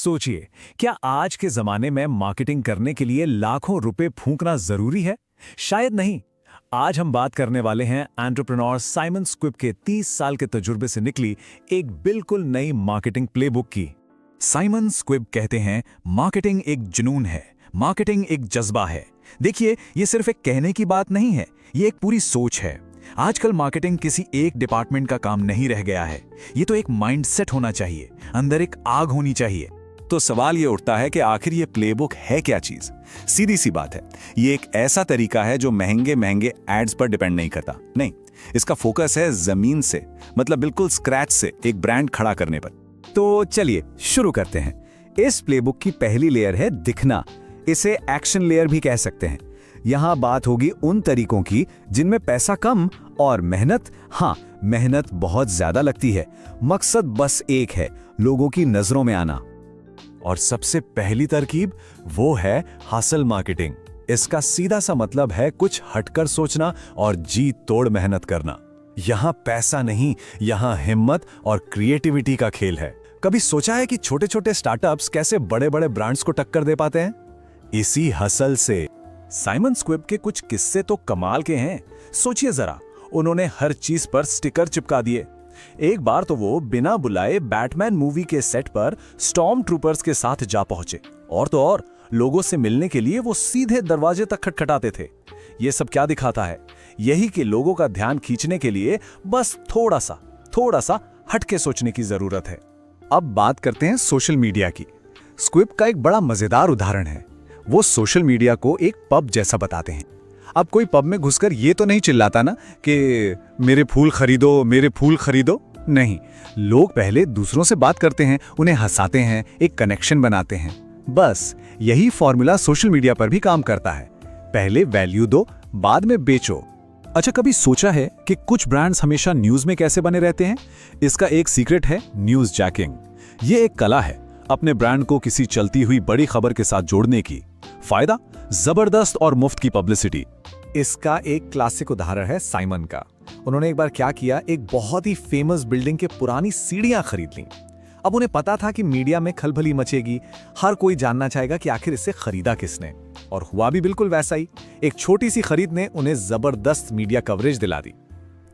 सोचिए, क्या आज के जमाने में मार्केटिंग करने के लिए लाखों रुपए फूंकना जरूरी है? शायद नहीं। आज हम बात करने वाले हैं एंटरप्रेन्योर साइमन स्क्विब के 30 साल के तजुर्बे से निकली एक बिल्कुल नई मार्केटिंग प्लेबुक की। साइमन स्क्विब कहते हैं, मार्केटिंग एक जुनून है, मार्केटिंग एक जज्बा है। देखिए, ये सिर्फ एक कहने की बात नहीं है, ये एक पूरी सोच है। आजकल मार्केटिंग किसी एक डिपार्टमेंट का काम नहीं रह गया है, ये तो एक माइंडसेट होना चाहिए, अंदर एक आग होनी चाहिए। तो सवाल ये उठता है कि आखिर ये प्लेबुक है क्या चीज? सीधी सी बात है, ये एक ऐसा तरीका है जो महंगे महंगे एड्स पर डिपेंड नहीं करता। नहीं, इसका फोकस है जमीन से, मतलब बिल्कुल स्क्रैच से एक ब्रांड खड़ा करने पर। तो चलिए शुरू करते हैं। इस प्लेबुक की पहली लेयर है दिखना, इसे एक्शन लेयर भी कह सकते हैं। यहां बात होगी उन तरीकों की जिनमें पैसा कम और मेहनत, हाँ, मेहनत बहुत ज्यादा लगती है। मकसद बस एक है, लोगों की नजरों में आना। और सबसे पहली तरकीब वो है हासिल मार्केटिंग। इसका सीधा सा मतलब है कुछ हटकर सोचना और जी तोड़ मेहनत करना। यहां पैसा नहीं, यहां हिम्मत और क्रिएटिविटी का खेल है। कभी सोचा है कि छोटे छोटे स्टार्टअप्स कैसे बड़े बड़े ब्रांड्स को टक्कर दे पाते हैं? इसी हसल से। साइमन स्क्विब के कुछ किस्से तो कमाल के हैं। सोचिए जरा, उन्होंने हर चीज पर स्टिकर चिपका दिए। एक बार तो वो बिना बुलाए बैटमैन मूवी के सेट पर स्टॉर्म ट्रूपर्स के साथ जा पहुंचे, और तो और लोगों से मिलने के लिए वो सीधे दरवाजे तक खटखटाते थे। ये सब क्या दिखाता है? यही कि लोगों का ध्यान खींचने के लिए बस थोड़ा सा हटके सोचने की जरूरत है। अब बात करते हैं सोशल मीडिया की। स्क्विब का एक बड़ा मजेदार उदाहरण है। वो सोशल मीडिया को एक पब जैसा बताते हैं। अब कोई पब में घुसकर ये तो नहीं चिल्लाता ना कि मेरे फूल खरीदो, मेरे फूल खरीदो। नहीं, लोग पहले दूसरों से बात करते हैं, उन्हें हंसाते हैं, एक कनेक्शन बनाते हैं। बस यही फॉर्मूला सोशल मीडिया पर भी काम करता है। पहले वैल्यू दो, बाद में बेचो। अच्छा, कभी सोचा है कि कुछ ब्रांड्स हमेशा न्यूज में कैसे बने रहते हैं? इसका एक सीक्रेट है न्यूज जैकिंग। ये एक कला है, अपने ब्रांड को किसी चलती हुई बड़ी खबर के साथ जोड़ने की। फायदा? जबरदस्त और मुफ्त की पब्लिसिटी। इसका एक क्लासिक उदाहरण है साइमन का। उन्होंने एक बार क्या किया, एक बहुत ही फेमस बिल्डिंग के पुरानी सीढ़ियां खरीद लीं। अब उन्हें पता था कि मीडिया में खलबली मचेगी, हर कोई जानना चाहेगा कि आखिर इसे खरीदा किसने। और हुआ भी बिल्कुल वैसा ही। एक छोटी सी खरीद ने उन्हें जबरदस्त मीडिया कवरेज दिला दी।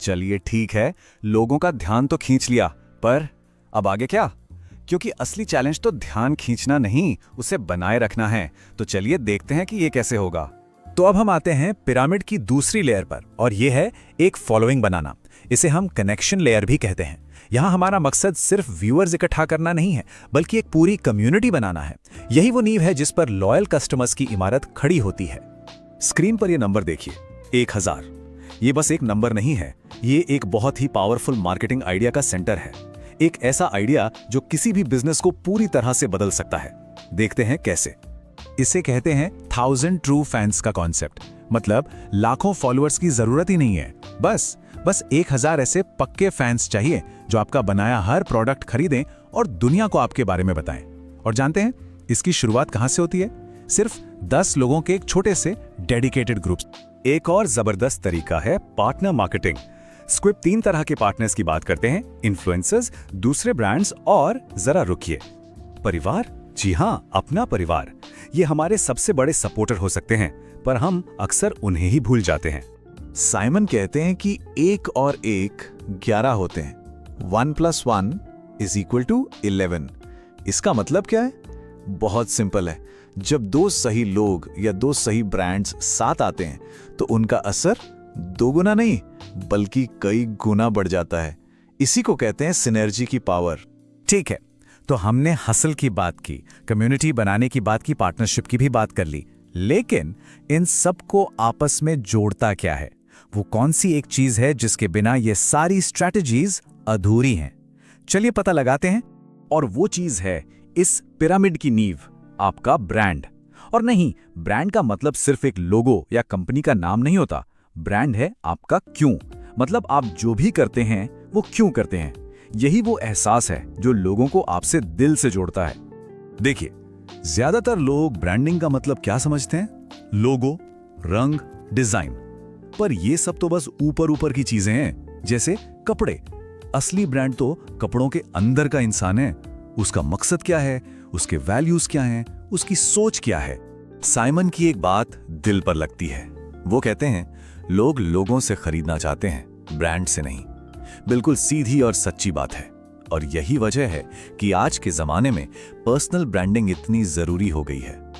चलिए ठीक है, लोगों का ध्यान तो खींच लिया, पर अब आगे क्या? क्योंकि असली चैलेंज तो ध्यान खींचना नहीं, उसे बनाए रखना है। तो चलिए देखते हैं कि ये कैसे होगा। तो अब हम आते हैं पिरामिड की दूसरी लेयर पर, और ये है एक फॉलोइंग बनाना। इसे हम कनेक्शन लेयर भी कहते हैं। यहां हमारा मकसद सिर्फ व्यूअर्स इकट्ठा करना नहीं है, बल्कि एक पूरी कम्युनिटी बनाना है। यही वो नींव है जिस पर लॉयल कस्टमर्स की इमारत खड़ी होती है। स्क्रीन पर यह नंबर देखिए, 1000। ये बस एक नंबर नहीं है, ये एक बहुत ही पावरफुल मार्केटिंग आइडिया का सेंटर है। एक ऐसा आइडिया जो किसी भी बिजनेस को पूरी तरह से बदल सकता है। देखते हैं कैसे। इसे कहते हैं 1000 ट्रू फैंस का कॉन्सेप्ट। मतलब लाखों फॉलोअर्स की जरूरत ही नहीं है, बस 1000 ऐसे पक्के फैंस चाहिए जो आपका बनाया हर प्रोडक्ट खरीदें और दुनिया को आपके बारे में बताएं। और जानते हैं इसकी शुरुआत कहां से होती है? सिर्फ 10 लोगों के एक छोटे से डेडिकेटेड ग्रुप। एक और जबरदस्त तरीका है पार्टनर मार्केटिंग। स्क्विब 3 तरह के पार्टनर्स की बात करते हैं, इन्फ्लुएंसर्स, दूसरे ब्रांड्स और जरा रुकिए, परिवार। जी हां, अपना परिवार। ये हमारे सबसे बड़े सपोर्टर हो सकते हैं, पर हम अक्सर उन्हें ही भूल जाते हैं। साइमन कहते हैं कि 1 और 1 11 होते हैं। 1 + 1 = 11। इसका मतलब क्या है? बहुत सिंपल है। जब 2 सही लोग या 2 सही ब्रांड्स साथ आते हैं तो उनका असर 2 गुना नहीं बल्कि कई गुना बढ़ जाता है। इसी को कहते हैं सिनर्जी की पावर। ठीक है, तो हमने हसल की बात की, कम्युनिटी बनाने की बात की, पार्टनरशिप की भी बात कर ली, लेकिन इन सबको आपस में जोड़ता क्या है? वो कौन सी एक चीज है जिसके बिना ये सारी स्ट्रैटेजीज अधूरी हैं? चलिए पता लगाते हैं। और वो चीज है इस पिरामिड की नींव, आपका ब्रांड। और नहीं, ब्रांड का मतलब सिर्फ एक लोगो या कंपनी का नाम नहीं होता। ब्रांड है आपका क्यों, मतलब आप जो भी करते हैं वो क्यों करते हैं। यही वो एहसास है जो लोगों को आपसे दिल से जोड़ता है। देखिए, ज्यादातर लोग ब्रांडिंग का मतलब क्या समझते हैं? लोगो, रंग, डिजाइन। पर ये सब तो बस ऊपर ऊपर की चीजें हैं, जैसे कपड़े। असली ब्रांड तो कपड़ों के अंदर का इंसान है। उसका मकसद क्या है, उसके वैल्यूज क्या हैं, उसकी सोच क्या है। साइमन की एक बात दिल पर लगती है। वो कहते हैं, लोग लोगों से खरीदना चाहते हैं, ब्रांड से नहीं। बिल्कुल सीधी और सच्ची बात है। और यही वजह है कि आज के जमाने में पर्सनल ब्रांडिंग इतनी जरूरी हो गई है।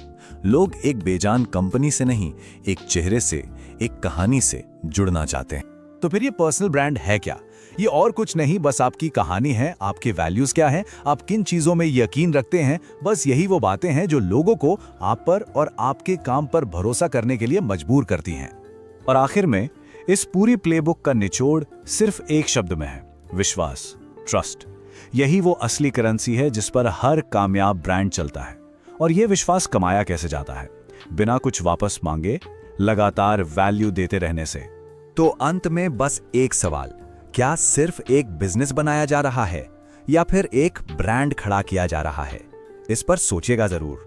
लोग एक बेजान कंपनी से नहीं, एक चेहरे से, एक कहानी से जुड़ना चाहते हैं। तो फिर ये पर्सनल ब्रांड है क्या? ये और कुछ नहीं, बस आपकी कहानी है, आपके वैल्यूज क्या हैं, आप किन चीजों में यकीन रखते हैं। बस यही वो बातें हैं जो लोगों को आप पर और आपके काम पर भरोसा करने के लिए मजबूर करती हैं। और आखिर में इस पूरी प्लेबुक का निचोड़ सिर्फ एक शब्द में है, विश्वास, ट्रस्ट। यही वो असली करेंसी है जिस पर हर कामयाब ब्रांड चलता है। और यह विश्वास कमाया कैसे जाता है? बिना कुछ वापस मांगे, लगातार वैल्यू देते रहने से। तो अंत में बस एक सवाल, क्या सिर्फ एक बिजनेस बनाया जा रहा है या फिर एक ब्रांड खड़ा किया जा रहा है? इस पर सोचिएगा जरूर।